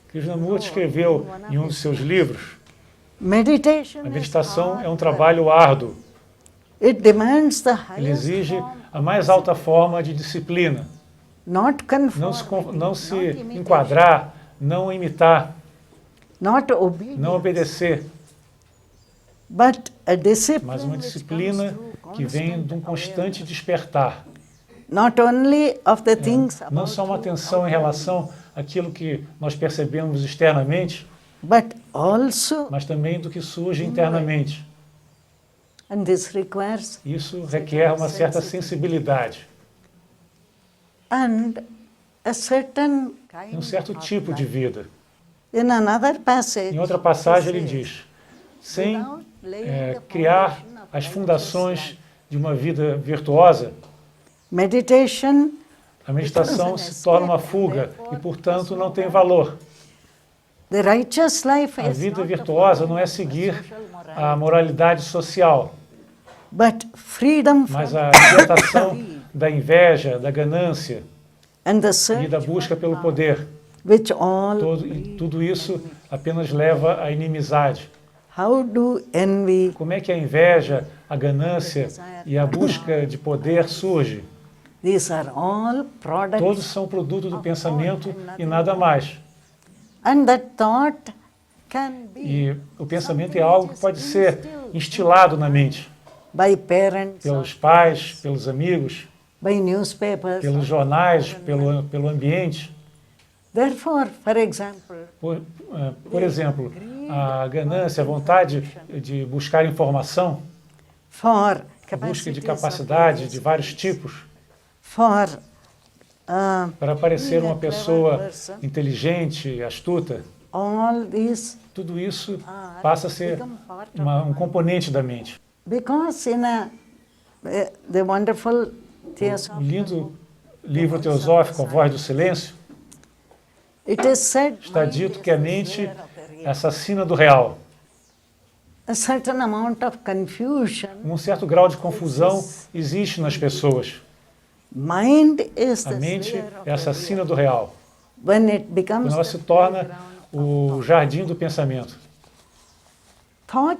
Krishnamurti escreveu em um dos seus livros: a meditação meditação é um trabalho árduo. Ele exige a mais alta forma de disciplina. Não se enquadrar, não imitar, não obedecer, mas uma disciplina que vem de um constante despertar. Não só uma atenção em relação àquilo que nós percebemos externamente, mas também do que surge internamente. Isso requer uma certa sensibilidade e um certo tipo de vida. Em outra passagem ele diz: sem criar as fundações de uma vida virtuosa, a meditação se torna uma fuga e, portanto, não tem valor. A vida virtuosa não é seguir a moralidade social, mas a libertação da inveja, da ganância e da busca pelo poder. Tudo isso apenas leva à inimizade. Como é que a inveja, a ganância e a busca de poder surgem? Todos são produto do pensamento e nada mais. E o pensamento é algo que pode ser instilado na mente pelos pais, pelos amigos, pelos jornais, pelo ambiente. Por exemplo, a ganância, a vontade de buscar informação, a busca de capacidade de vários tipos, para parecer uma pessoa inteligente, astuta. Tudo isso passa a ser um componente da mente. No lindo livro teosófico, A Voz do Silêncio, está dito que a mente é assassina do real. Um certo grau de confusão existe nas pessoas. A mente é assassina do real. Quando ela se torna o jardim do pensamento. O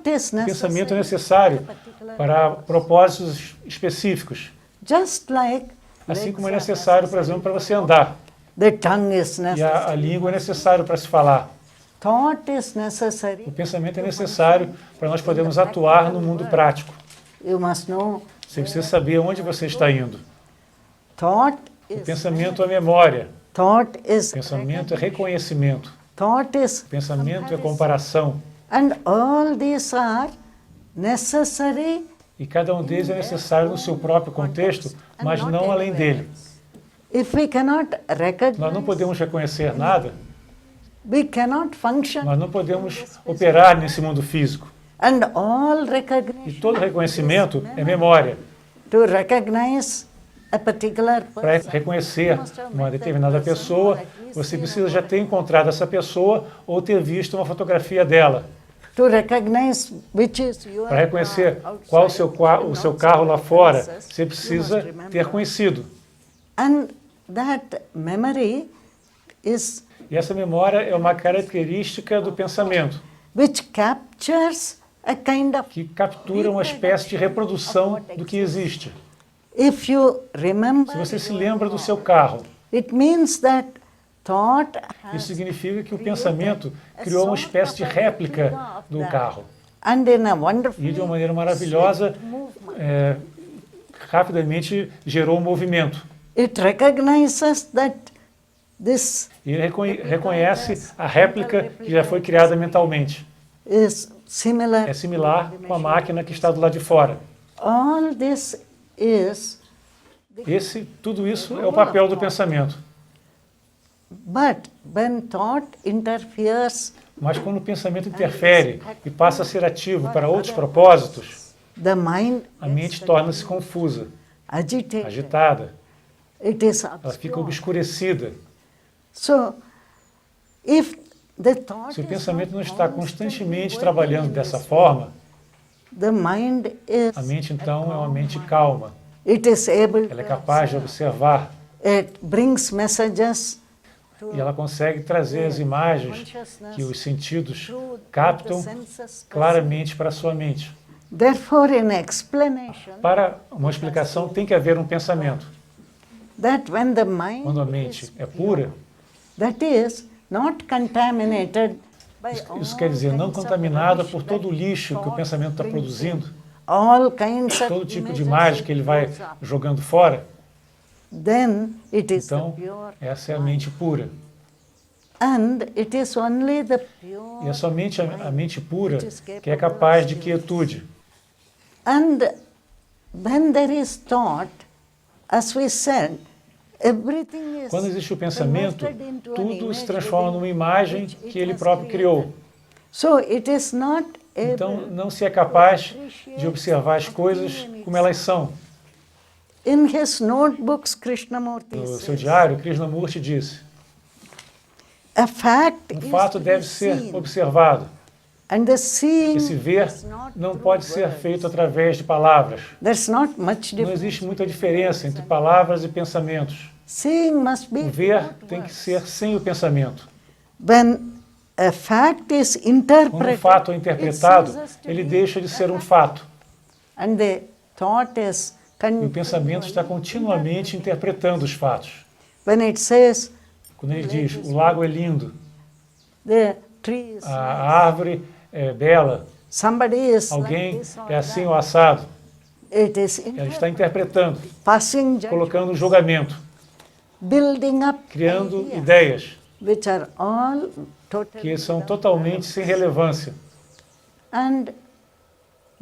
pensamento é necessário para propósitos específicos. Assim como é necessário, por exemplo, para você andar. E a língua é necessária para se falar. O pensamento é necessário para nós podermos atuar no mundo prático. Você precisa saber onde você está indo. O pensamento é memória. O pensamento é reconhecimento. O pensamento é comparação. E cada um deles é necessário no seu próprio contexto, mas não além dele. Nós não podemos reconhecer nada. Nós não podemos operar nesse mundo físico. E todo reconhecimento é memória. Para reconhecer uma determinada pessoa, você precisa já ter encontrado essa pessoa ou ter visto uma fotografia dela. Para reconhecer qual o seu carro lá fora, você precisa ter conhecido. E essa memória é uma característica do pensamento, que captura uma espécie de reprodução do que existe. Se você se lembra do seu carro, isso significa que o pensamento criou uma espécie de réplica do carro. E de uma maneira maravilhosa, rapidamente gerou um movimento. E ele reconhece a réplica que já foi criada mentalmente. É similar com a máquina que está do lado de fora. Tudo isso é o papel do pensamento. Mas quando o pensamento interfere e passa a ser ativo para outros propósitos, a mente torna-se confusa, agitada, ela fica obscurecida. Se o pensamento não está constantemente trabalhando dessa forma, a mente então é uma mente calma. Ela é capaz de observar, E ela consegue trazer as imagens que os sentidos captam claramente para a sua mente. Para uma explicação tem que haver um pensamento. Quando a mente é pura, isso quer dizer não contaminada por todo o lixo que o pensamento está produzindo, todo tipo de imagem que ele vai jogando fora. Então, essa é a mente pura. E é somente a mente pura que é capaz de quietude. Quando existe o pensamento, tudo se transforma numa imagem que ele próprio criou. Então, não se é capaz de observar as coisas como elas são. No seu diário, Krishnamurti disse: um fato deve ser observado. Esse ver não pode ser feito através de palavras. Não existe muita diferença entre palavras e pensamentos. O ver tem que ser sem o pensamento. Quando o fato é interpretado, ele deixa de ser um fato. E o pensamento está continuamente interpretando os fatos. Quando ele diz, o lago é lindo, a árvore é bela, alguém é assim ou assado, ele está interpretando, colocando um julgamento, criando ideias que são totalmente sem relevância.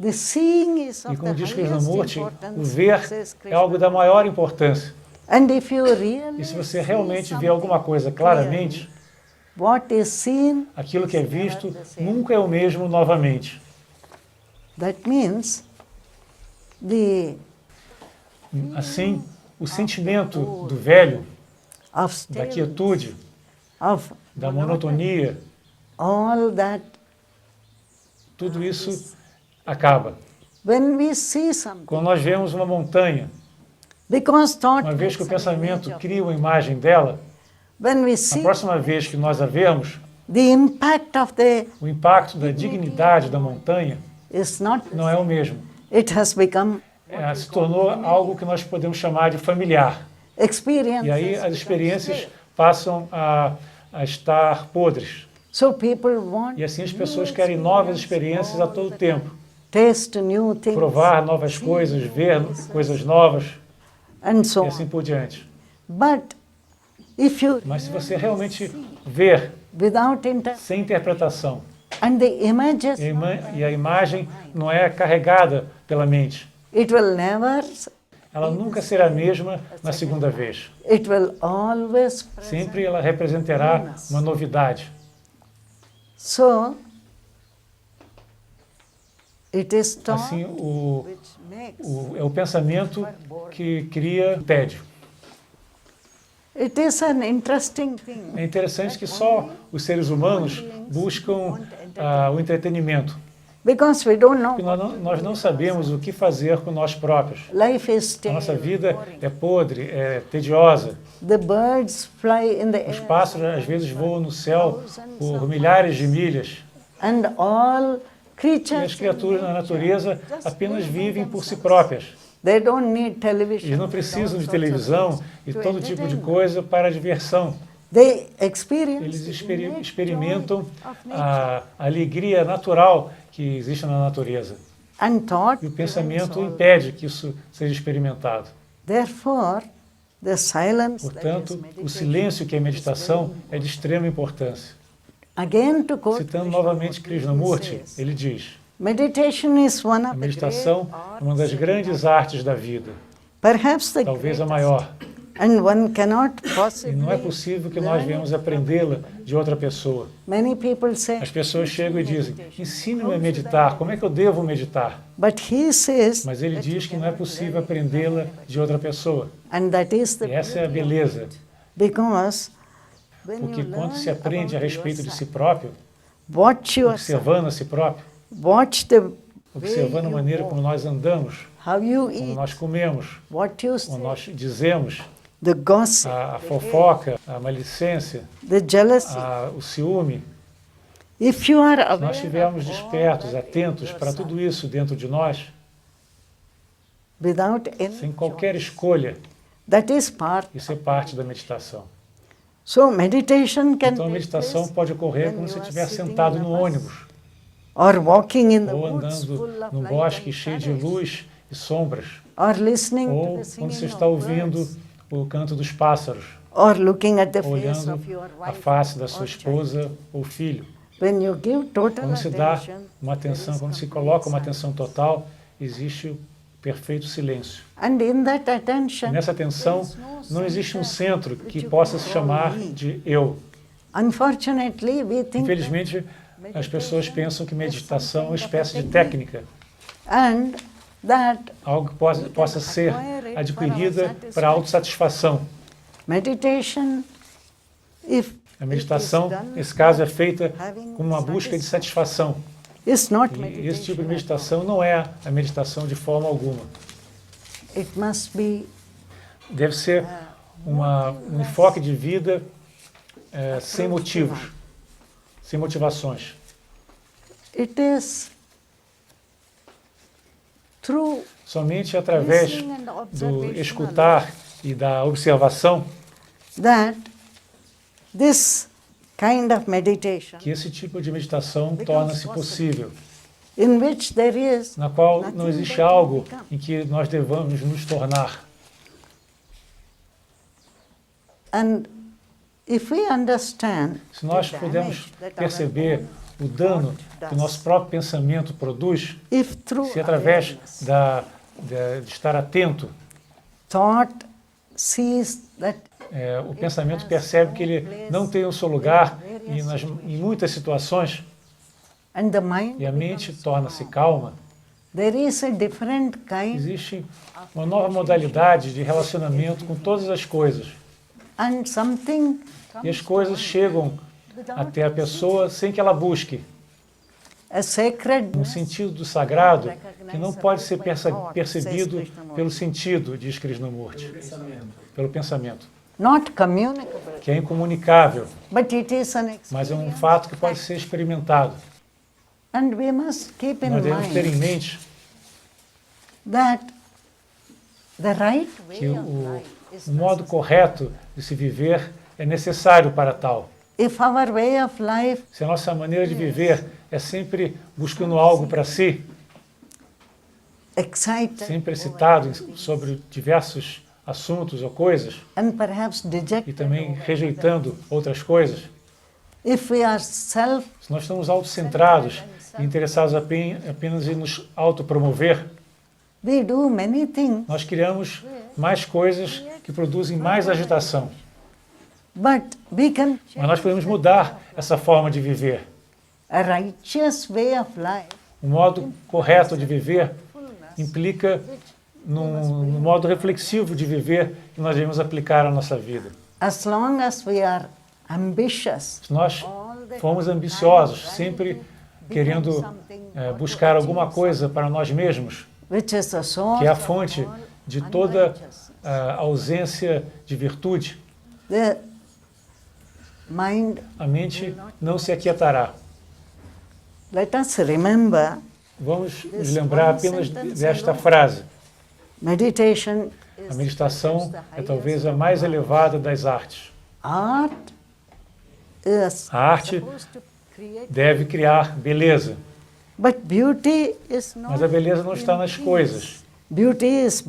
E como diz Krishnamurti, o ver é algo da maior importância. E se você realmente vê alguma coisa claramente, aquilo que é visto nunca é o mesmo novamente. Assim, o sentimento do velho, da quietude, da monotonia, tudo isso acaba. Quando nós vemos uma montanha, uma vez que o pensamento cria uma imagem dela, a próxima vez que nós a vermos, o impacto da dignidade da montanha não é o mesmo. Se tornou algo que nós podemos chamar de familiar. E aí as experiências passam a estar podres. E assim as pessoas querem novas experiências a todo tempo. Provar novas coisas, ver coisas novas, e assim por diante. Mas se você realmente ver, sem interpretação, e a imagem não é carregada pela mente, ela nunca será a mesma na segunda vez. Sempre ela representará uma novidade. Assim, é o pensamento que cria tédio. É interessante que só os seres humanos buscam o entretenimento. Porque nós não sabemos o que fazer com nós próprios. A nossa vida é podre, é tediosa. Os pássaros às vezes voam no céu por milhares de milhas. E as criaturas na natureza apenas vivem por si próprias. Eles não precisam de televisão e todo tipo de coisa para diversão. Eles experimentam a alegria natural que existe na natureza. E o pensamento impede que isso seja experimentado. Portanto, o silêncio, que é a meditação, é de extrema importância. Citando novamente Krishnamurti, ele diz: a meditação é uma das grandes artes da vida, talvez a maior. E não é possível que nós venhamos aprendê-la de outra pessoa. As pessoas chegam e dizem, ensine-me a meditar, como é que eu devo meditar? Mas ele diz que não é possível aprendê-la de outra pessoa. E essa é a beleza. Porque quando se aprende a respeito de si próprio, observando a si próprio, observando a maneira como nós andamos, como nós comemos, como nós dizemos, the gossip, a fofoca, a maledicência, the jealousy. O ciúme. If you are Se nós estivermos despertos, atentos para tudo isso dentro de nós, without sem qualquer escolha, that is part. isso é parte da meditação. So meditation can Então a meditação pode ocorrer quando você estiver sentado no ônibus, or walking in the ou woods andando full of num light bosque and cheio de shadows, luz e sombras, or listening ou to the quando singing você está of ouvindo birds, o canto dos pássaros, or looking at the face olhando of your a wife face da sua or child. esposa ou filho. When you give total Quando se dá attention, uma atenção, quando se coloca uma atenção total, existe o perfeito silêncio. and in that E attention, nessa atenção there is no não existe um center centro que which you possa can se call chamar me. de eu. Unfortunately, we think Infelizmente, as pessoas pensam que meditação é uma espécie de técnica, and that algo que possa ser adquirida para a autossatisfação. meditation, if A meditação, nesse caso, é feita com uma busca de satisfação. is not E esse tipo de meditation, meditação não é a meditação de forma alguma. it must be Deve ser um enfoque de vida sem motivos, sem motivações. it is through Somente através do escutar e da observação that this kind of meditation, que esse tipo de meditação torna-se possível, in which there is na qual não existe algo em que nós devamos nos tornar. and if we understand Se nós the pudermos damage that our perceber own o dano thought que o nosso próprio pensamento produz, if through se através awareness, de estar atento, thought sees that o pensamento percebe que ele não tem o seu lugar em muitas situações, and the mind e a mente becomes torna-se calm, calma, there is a different kind existe uma nova modalidade de relacionamento com todas as coisas. and something E as coisas chegam até a pessoa sem que ela busque. a sacred Um sentido do sagrado que não pode ser percebido pelo sentido, diz Krishnamurti, pelo pensamento, not communicable, que é incomunicável, but it is an mas é um experience fato que pode ser experimentado. and we must keep in Nós devemos ter em mind mente that the right que way of life is o modo necessary. correto de se viver é necessário para tal. If our way of life Se a nossa maneira de viver é sempre buscando algo para si, excited sempre excitado sobre diversos assuntos ou coisas, and perhaps e dejected, também rejeitando outras coisas, if we are self, se nós estamos autocentrados e interessados apenas em nos autopromover, we do many things, nós criamos mais coisas que produzem mais agitação. but we can Mas nós podemos mudar essa forma de viver. a righteous way of life O modo correto de viver implica num modo reflexivo de viver que nós devemos aplicar à nossa vida. as long as we are ambitious. Se nós formos ambiciosos, sempre querendo buscar alguma coisa para nós mesmos, Which is the source que é a of fonte all de toda unrighteousness. a ausência de virtude, The mind, a mente não se aquietará. let us remember, Vamos nos lembrar apenas desta frase. meditation A is meditação the é talvez highest a of mais all. elevada das artes. Art is A arte supposed to create, deve criar beleza, but beauty is not. mas a beleza não está nas in coisas. things. Beauty is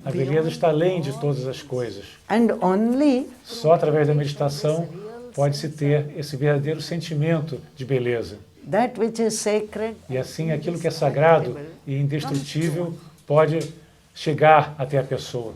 A beleza está além de todas as coisas. and only Só através da meditação pode-se ter esse verdadeiro sentimento de beleza. that which is sacred. E assim aquilo que é sagrado e indestrutível pode chegar até a pessoa.